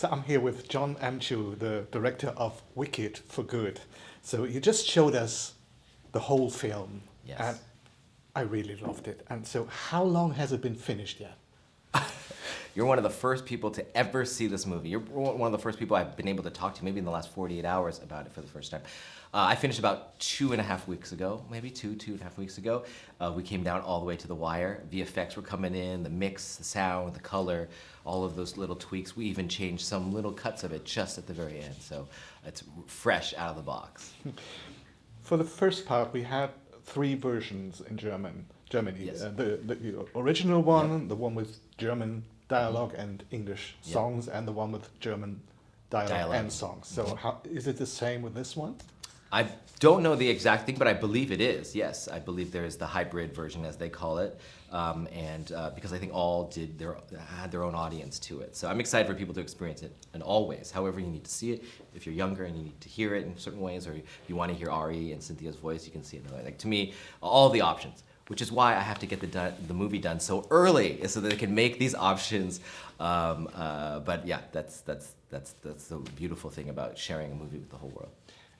So I'm here with Jon M Chu, the director of Wicked for Good. So you just showed us the whole film, Yes. and I really loved it. And so how long has it been finished yet? You're one of the first people to ever see this movie. You're one of the first people I've been able to talk to, maybe in the last 48 hours, about it for the first time. I finished about 2.5 weeks ago, maybe 2.5 weeks ago. We came down all the way to the wire. VFX were coming in, the mix, the sound, the color, all of those little tweaks. We even changed some little cuts of it just at the very end. So it's fresh out of the box. For the first part, we had 3 versions in Germany. Yes. The original one, Yep. the one with German dialogue and English Yep. songs, and the one with German dialogue and songs. So how, is it the same with this one? I don't know the exact thing, but I believe it is. Yes, I believe there is the hybrid version, as they call it, because I think all had their own audience to it. So I'm excited for people to experience it in all ways. However you need to see it, if you're younger and you need to hear it in certain ways, or you want to hear Ari and Cynthia's voice, you can see it another way. Like, to me, all the options. Which is why I have to get the movie done so early, so that they can make these options. But yeah, that's the beautiful thing about sharing a movie with the whole world.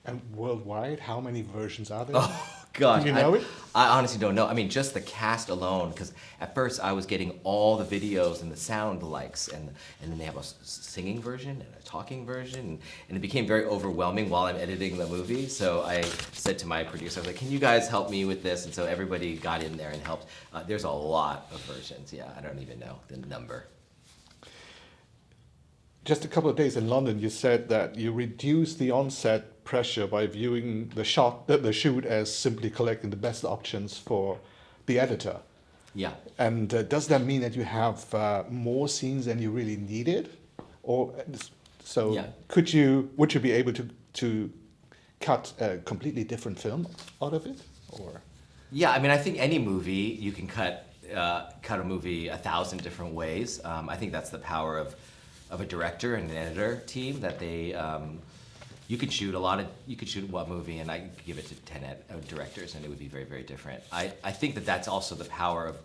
And worldwide, how many versions are there? Oh gosh, Do you know it? I honestly don't know. I mean, just the cast alone, because at first I was getting all the videos and the sound likes, and then they have a singing version and a talking version, and it became very overwhelming while I'm editing the movie. So I said to my producer, I was like, can you guys help me with this? And so everybody got in there and helped. There's a lot of versions. Yeah, I don't even know the number. Just a couple of days in London, you said that you reduced the on-set pressure by viewing the shoot as simply collecting the best options for the editor. Yeah. And does that mean that you have more scenes than you really needed? Or so Yeah. would you be able to cut a completely different film out of it? Or Yeah, I mean, I think any movie you can cut a movie 1,000 different ways. I think that's the power of a director and an editor team, that they you could shoot one movie and I could give it to 10 directors and it would be very, very different. I think that's also the power of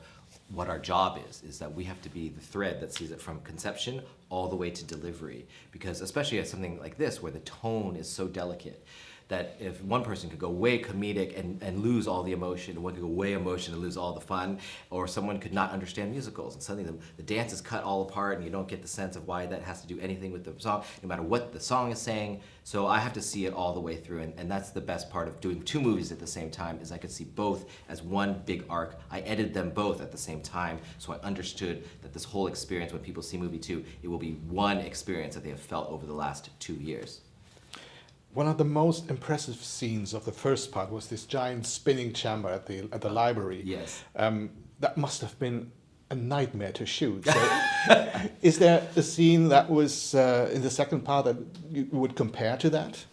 what our job is that we have to be the thread that sees it from conception all the way to delivery, because especially at something like this where the tone is so delicate, that if one person could go way comedic and lose all the emotion, one could go way emotion and lose all the fun, or someone could not understand musicals and suddenly the dance is cut all apart and you don't get the sense of why that has to do anything with the song, no matter what the song is saying. So I have to see it all the way through, and that's the best part of doing 2 movies at the same time, is I could see both as one big arc. I edited them both at the same time, so I understood that this whole experience, when people see movie 2, it will be one experience that they have felt over the last 2 years. one of the most impressive scenes of the first part was this giant spinning chamber at the library. Yes. That must have been a nightmare to shoot. So is there a scene that was in the second part that you would compare to that?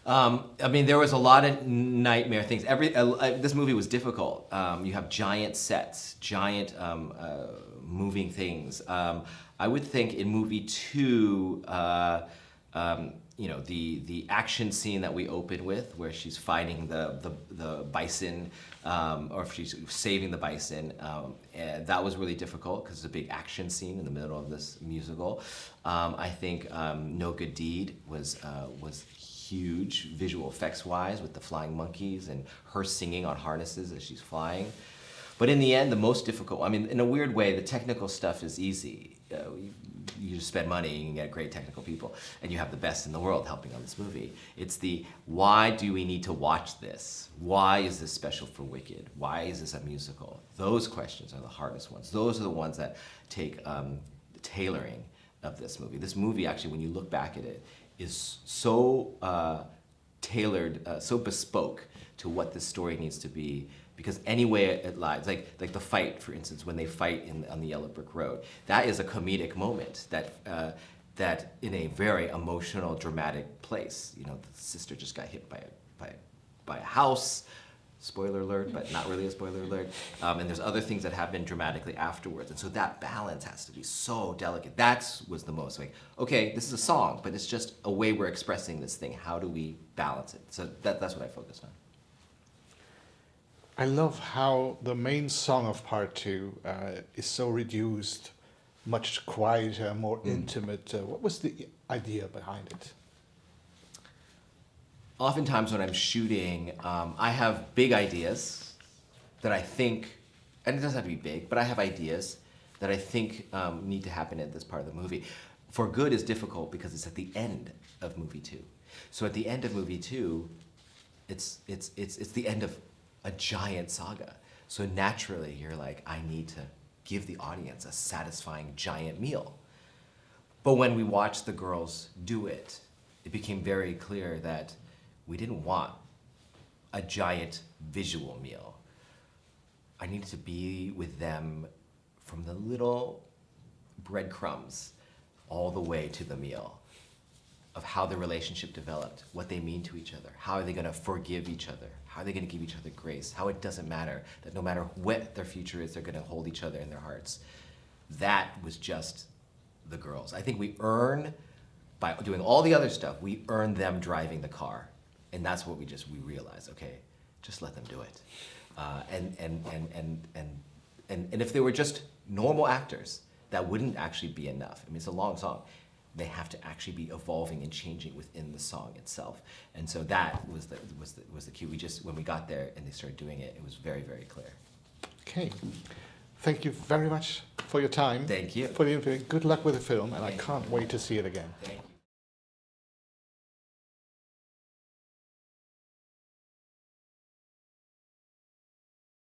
I mean, there was a lot of nightmare things. This movie was difficult. You have giant sets, giant moving things. I would think in movie 2, you know, the action scene that we open with, where she's fighting the bison, or if she's saving the bison, and that was really difficult because it's a big action scene in the middle of this musical. I think No Good Deed was huge visual effects wise, with the flying monkeys and her singing on harnesses as she's flying. But in the end, the most difficult, I mean, in a weird way, the technical stuff is easy. You just spend money and you can get great technical people, and you have the best in the world helping on this movie. It's the, why do we need to watch this? Why is this special for Wicked? Why is this a musical? Those questions are the hardest ones. Those are the ones that take the tailoring of this movie. This movie, actually, when you look back at it, is so tailored, so bespoke to what this story needs to be, because any way it lies, like the fight, for instance, when they fight on the yellow brick road, that is a comedic moment that in a very emotional, dramatic place. You know, the sister just got hit by a house. Spoiler alert, but not really a spoiler alert. And there's other things that happen dramatically afterwards. And so that balance has to be so delicate. That was the most like, okay, this is a song, but it's just a way we're expressing this thing. How do we balance it? So that's what I focused on. I love how the main song of part 2 is so reduced much quieter, more intimate. What was the idea behind it? Oftentimes when I'm shooting, I have big ideas that I think, and it doesn't have to be big, but I have ideas that I think need to happen in this part of the movie. For good is difficult because it's at the end of movie 2. So at the end of movie 2, it's the end of a giant saga. So naturally you're like, I need to give the audience a satisfying giant meal. But when we watched the girls do it, it became very clear that we didn't want a giant visual meal. I needed to be with them from the little breadcrumbs all the way to the meal of how the relationship developed, what they mean to each other, how are they gonna forgive each other, how are they gonna give each other grace, how it doesn't matter, that no matter what their future is, they're gonna hold each other in their hearts. That was just the girls. I think we earn, by doing all the other stuff, we earn them driving the car. And that's what we realized, okay, just let them do it. And if they were just normal actors, that wouldn't actually be enough. I mean, it's a long song. They have to actually be evolving and changing within the song itself. And so that was the cue. When we got there and they started doing it, it was very, very clear. Okay. Thank you very much for your time. Thank you. For the interview. Good luck with the film, and I can't wait to see it again. Thank you.